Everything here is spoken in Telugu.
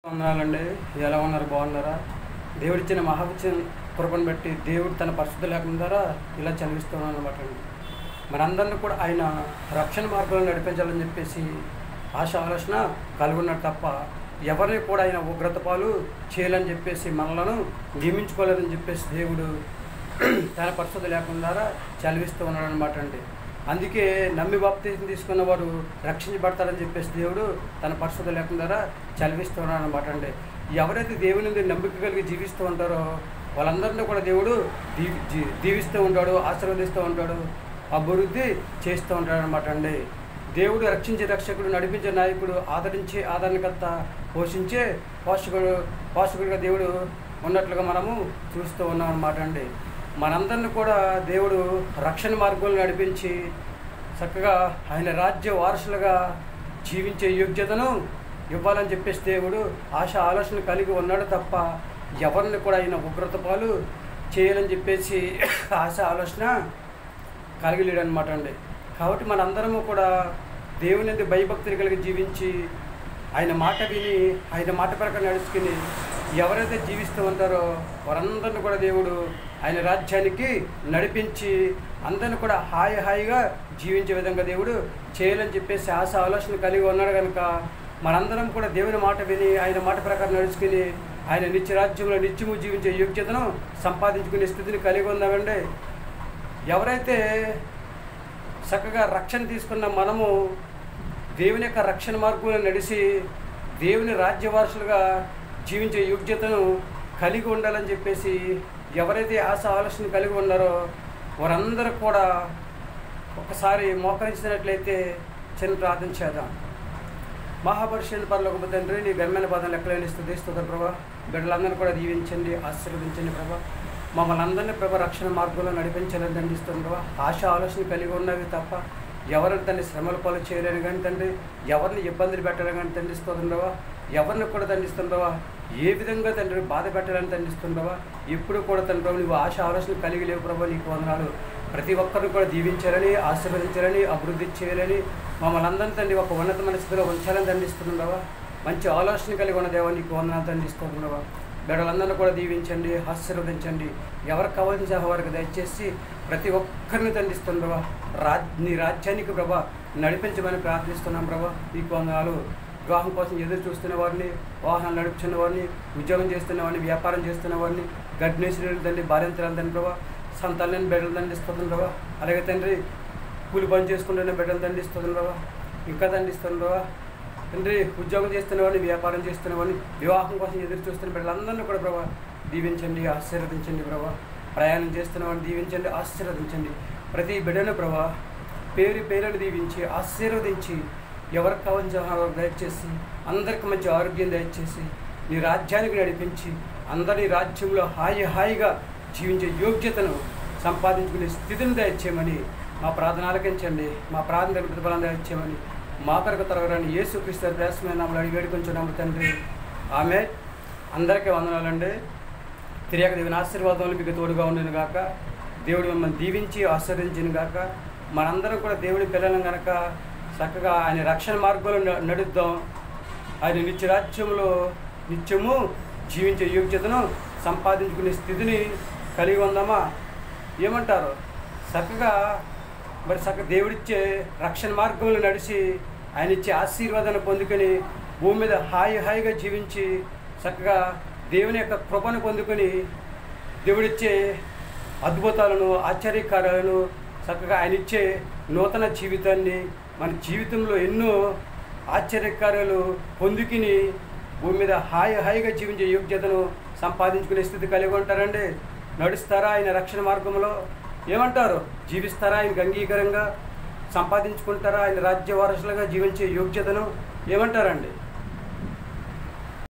వందనాలండి. ఎలా ఉన్నారు? బాగున్నారా? దేవుడిచ్చిన మహావిచ్చిన కృపను బట్టి దేవుడు తన పరిశుద్ధ లేఖనం ద్వారా ఇలా చదివిస్తున్నాను అనమాట అండి. మనందరినీ కూడా ఆయన రక్షణ మార్గంలో నడిపించాలని చెప్పేసి ఆలోచన కలిగి ఉన్నాడు తప్ప ఎవరిని కూడా ఆయన ఉగ్రత పాలు చేయాలని చెప్పేసి మనలను నియమించుకోలేదని చెప్పేసి దేవుడు తన పరిశుద్ధ లేఖనం ద్వారా చదివిస్తూ ఉన్నాడు అనమాట అండి. అందుకే నమ్మి బాప్తిజం తీసుకున్న వారు రక్షించబడతారని చెప్పేసి దేవుడు తన పరిశుద్ధ లేఖనం ద్వారా చదివిస్తూ ఉన్నాడు అనమాట అండి. ఎవరైతే దేవుని మీద నమ్మిక కలిగి జీవిస్తూ ఉంటారో వాళ్ళందరినీ కూడా దేవుడు దీవిస్తూ ఉంటాడు, ఆశీర్వదిస్తూ ఉంటాడు, అభివృద్ధి చేస్తూ ఉంటాడు అనమాట అండి. దేవుడు రక్షించే రక్షకుడు, నడిపించే నాయకుడు, ఆదరించే ఆదరణకర్త, పోషించే పోషకుడిగా దేవుడు ఉన్నట్లుగా మనము చూస్తూ ఉన్నాం అనమాట అండి. మనందరిని కూడా దేవుడు రక్షణ మార్గంలో నడిపించి చక్కగా ఆయన రాజ్య వారసులుగా జీవించే యోగ్యతను ఇవ్వాలని చెప్పేసి దేవుడు ఆలోచన కలిగి ఉన్నాడు తప్ప ఎవరిని కూడా ఆయన ఉగ్రత పాలు చేయాలని చెప్పేసి ఆలోచన కలిగి లేడనమాట అండి. కాబట్టి మనందరము కూడా దేవుని మీద భయభక్తులు కలిగి జీవించి ఆయన మాట విని ఆయన మాట ప్రకారం నడుచుకుని ఎవరైతే జీవిస్తూ ఉంటారో వారందరిని కూడా దేవుడు ఆయన రాజ్యానికి నడిపించి అందరిని కూడా హాయిగా జీవించే విధంగా దేవుడు చేయాలని చెప్పేసి ఆలోచన కలిగి ఉన్నాడు కనుక మనందరం కూడా దేవుని మాట విని ఆయన మాట ప్రకారం నడుచుకుని ఆయన నిత్య రాజ్యంలో నిత్యము జీవించే యోగ్యతను సంపాదించుకునే స్థితిని కలిగి ఉందామండి. ఎవరైతే చక్కగా రక్షణ తీసుకున్న మనము దేవుని యొక్క రక్షణ మార్గంలో నడిచి దేవుని రాజ్య వారసులుగా జీవించే యోగ్యతను కలిగి ఉండాలని చెప్పేసి ఎవరైతే ఆలోచన కలిగి ఉన్నారో వారందరూ కూడా ఒకసారి మోకరించినట్లయితే చిన్న ప్రార్థన చేద్దాం. మహాపరిషుని పరలోకపు తండ్రి, నీ ఘనమైన పదం లెక్కలేని స్తుతిస్తున్న ప్రభా, బిడ్డలందరినీ కూడా దీవించండి, ఆశీర్వదించండి ప్రభా. మమ్మల్ని అందరినీ ప్రభా రక్షణ మార్గంలో నడిపించాలని దండిస్తుంది ప్రభా. ఆలోచన కలిగి ఉన్నవి తప్ప ఎవరిని తండ్రి శ్రమల పాలు చేయలేని కానీ తండ్రి, ఎవరిని ఇబ్బందులు పెట్టాలని కానీ దండిస్తుండవా, ఎవరిని కూడా దండిస్తుండవా, ఏ విధంగా తండ్రి బాధ పెట్టాలని దండిస్తుండవా, ఎప్పుడు కూడా తండ్రి నువ్వు ఆలోచన కలిగి లేవు ప్రభా. నీకు వందనాలు. ప్రతి ఒక్కరిని కూడా దీవించాలని, ఆశీర్వదించాలని, అభివృద్ధి చేయాలని, మమ్మల్ని అందరినీ తండ్రి ఒక ఉన్నతమైన స్థితిలో ఉంచాలని దండిస్తుండవా. మంచి ఆలోచన కలిగి ఉన్న దేవా నీకు వందనాలు దండిస్తుండవా. బిడ్డలందరినీ కూడా దీవించండి, ఆశీర్వదించండి. ఎవరికి కావాల్సిన వారికి దయచేసి ప్రతి ఒక్కరిని దండిస్తుండవా. నీ రాజ్యానికి ప్రభా నడిపించమని ప్రార్థిస్తున్నాం ప్రభా. నీకు వందనాలు. వివాహం కోసం ఎదురు చూస్తున్న వారిని, వాహనాలు నడుపుతున్న వారిని, ఉద్యోగం చేస్తున్న వారిని, వ్యాపారం చేస్తున్న వారిని, గర్భిణీశ్వరులు తండ్రి, భార్యంతరాలు ప్రభా, సంతానాన్ని బిడ్డలు దండిస్తుంది ప్రభా. అలాగే తండ్రి కూలి పని చేసుకుంటున్న బిడ్డలు దండిస్తుంది ప్రభా. ఇంకా దండిస్తుంది ప్రభా. తండ్రి ఉద్యోగం చేస్తున్న వాడిని, వ్యాపారం చేస్తున్న వాడిని, వివాహం కోసం ఎదురు చూస్తున్న బిడ్డలందరినీ కూడా ప్రభా దీవించండి, ఆశీర్వదించండి ప్రభా. ప్రయాణం చేస్తున్న వాడిని దీవించండి, ఆశీర్వదించండి. ప్రతి బిడ్డను ప్రభా పేరును దీవించి ఆశీర్వదించి ఎవరికి కావాల్సిన దయచేసి అందరికి మంచి ఆరోగ్యం దయచేసి నీ రాజ్యానికి నడిపించి అందరి రాజ్యంలో హాయిగా జీవించే యోగ్యతను సంపాదించుకునే స్థితిని దయచేయమని మా ప్రార్థన ఆలకించండి. మా ప్రార్థన ప్రతిఫలం దయచేయమని మా కొరకు తరగరాని యేసుక్రీస్తు ప్రయాసమైన నామములో అడిగి వేడుకొంచున్నాము తండ్రి. ఆమె అందరికీ వందనాలండి. తిరిగి దేవుని ఆశీర్వాదాలు మీకు తోడుగా ఉండను గాక. దేవుడు మిమ్మల్ని దీవించి ఆశీర్వదించిన గాక. మనందరం కూడా దేవుడి పిల్లలం కనుక చక్కగా ఆయన రక్షణ మార్గంలో నడుద్దాం. ఆయన నిత్య రాజ్యంలో నిత్యము జీవించే యోగ్యతను సంపాదించుకునే స్థితిని కలిగి ఉందామా? ఏమంటారు? చక్కగా దేవుడిచ్చే రక్షణ మార్గంలో నడిచి ఆయన ఇచ్చే ఆశీర్వాదాన్ని పొందుకొని భూమి మీద హాయిగా జీవించి చక్కగా దేవుని యొక్క కృపను పొందుకొని దేవుడిచ్చే అద్భుతాలను, ఆశ్చర్యకార్యాలను, చక్కగా ఆయన ఇచ్చే నూతన జీవితాన్ని మన జీవితంలో ఎన్నో ఆశ్చర్యకార్యాలు పొందుకుని భూమి మీద హాయిగా జీవించే యోగ్యతను సంపాదించుకునే స్థితి కలిగి ఉంటారండి. నడుస్తారా ఆయన రక్షణ మార్గంలో? ఏమంటారు? జీవిస్తారా ఆయనకు అంగీకారంగా? సంపాదించుకుంటారా ఆయన రాజ్య వారసులుగా జీవించే యోగ్యతను? ఏమంటారండి?